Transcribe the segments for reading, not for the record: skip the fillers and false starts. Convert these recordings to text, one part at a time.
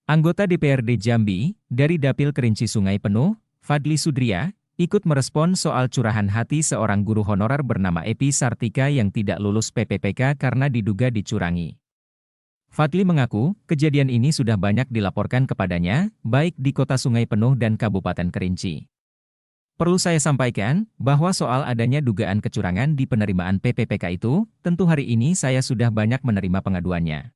Anggota DPRD Jambi, dari Dapil Kerinci Sungai Penuh, Fadly Sudria, ikut merespon soal curahan hati seorang guru honorer bernama Epi Sartika yang tidak lulus PPPK karena diduga dicurangi. Fadly mengaku, kejadian ini sudah banyak dilaporkan kepadanya, baik di Kota Sungai Penuh dan Kabupaten Kerinci. Perlu saya sampaikan, bahwa soal adanya dugaan kecurangan di penerimaan PPPK itu, tentu hari ini saya sudah banyak menerima pengaduannya.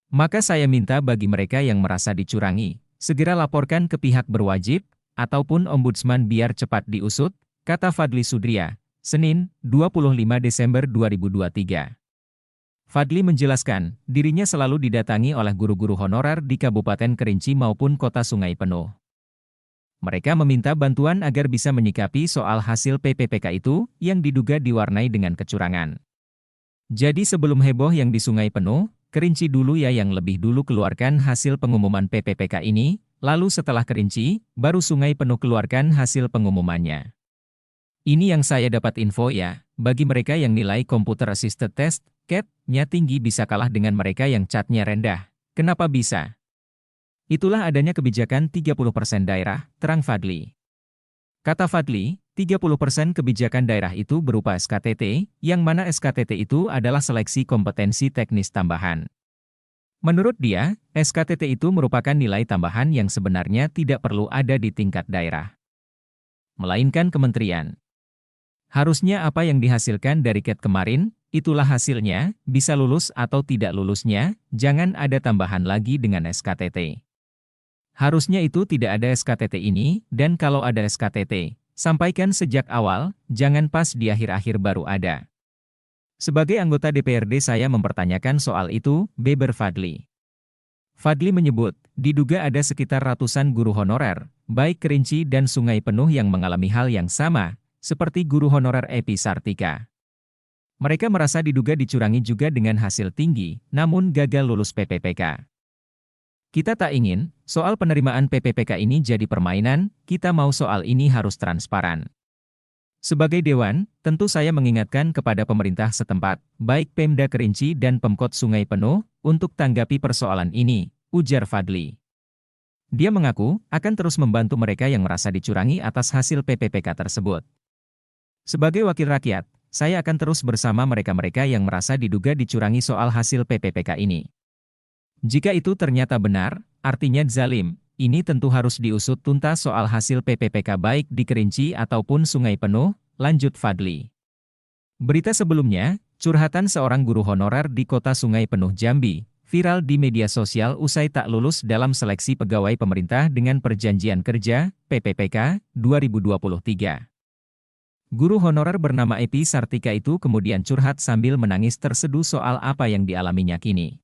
Maka saya minta bagi mereka yang merasa dicurangi, segera laporkan ke pihak berwajib, ataupun ombudsman biar cepat diusut, kata Fadly Sudria, Senin, 25 Desember 2023. Fadly menjelaskan, dirinya selalu didatangi oleh guru-guru honorer di Kabupaten Kerinci maupun Kota Sungai Penuh. Mereka meminta bantuan agar bisa menyikapi soal hasil PPPK itu, yang diduga diwarnai dengan kecurangan. Jadi sebelum heboh yang di Sungai Penuh, Kerinci dulu ya yang lebih dulu keluarkan hasil pengumuman PPPK ini, lalu setelah Kerinci, baru Sungai Penuh keluarkan hasil pengumumannya. Ini yang saya dapat info ya, bagi mereka yang nilai Computer Assisted Test, CAT-nya tinggi bisa kalah dengan mereka yang CAT-nya rendah. Kenapa bisa? Itulah adanya kebijakan 30% daerah, terang Fadly. Kata Fadly, 30% kebijakan daerah itu berupa SKTT, yang mana SKTT itu adalah seleksi kompetensi teknis tambahan. Menurut dia, SKTT itu merupakan nilai tambahan yang sebenarnya tidak perlu ada di tingkat daerah, melainkan kementerian. Harusnya apa yang dihasilkan dari CAT kemarin, itulah hasilnya, bisa lulus atau tidak lulusnya, jangan ada tambahan lagi dengan SKTT. Harusnya itu tidak ada SKTT ini, dan kalau ada SKTT, sampaikan sejak awal, jangan pas di akhir-akhir baru ada. Sebagai anggota DPRD saya mempertanyakan soal itu, beber Fadly. Fadly menyebut, diduga ada sekitar ratusan guru honorer, baik Kerinci dan Sungai Penuh yang mengalami hal yang sama, seperti guru honorer Epi Sartika. Mereka merasa diduga dicurangi juga dengan hasil tinggi, namun gagal lulus PPPK. Kita tak ingin, soal penerimaan PPPK ini jadi permainan, kita mau soal ini harus transparan. Sebagai Dewan, tentu saya mengingatkan kepada pemerintah setempat, baik Pemda Kerinci dan Pemkot Sungai Penuh, untuk tanggapi persoalan ini, ujar Fadly. Dia mengaku, akan terus membantu mereka yang merasa dicurangi atas hasil PPPK tersebut. Sebagai wakil rakyat, saya akan terus bersama mereka-mereka yang merasa diduga dicurangi soal hasil PPPK ini. Jika itu ternyata benar, artinya zalim, ini tentu harus diusut tuntas soal hasil PPPK baik di Kerinci ataupun Sungai Penuh, lanjut Fadly. Berita sebelumnya, curhatan seorang guru honorer di Kota Sungai Penuh Jambi, viral di media sosial usai tak lulus dalam seleksi pegawai pemerintah dengan perjanjian kerja, PPPK, 2023. Guru honorer bernama Epi Sartika itu kemudian curhat sambil menangis terseduh soal apa yang dialaminya kini.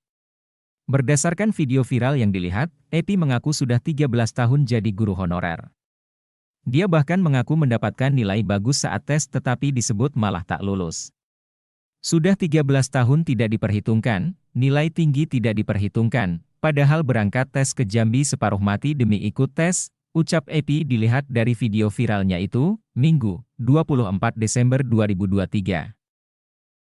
Berdasarkan video viral yang dilihat, Epi mengaku sudah 13 tahun jadi guru honorer. Dia bahkan mengaku mendapatkan nilai bagus saat tes tetapi disebut malah tak lulus. Sudah 13 tahun tidak diperhitungkan, nilai tinggi tidak diperhitungkan, padahal berangkat tes ke Jambi separuh mati demi ikut tes, ucap Epi dilihat dari video viralnya itu, Minggu, 24 Desember 2023.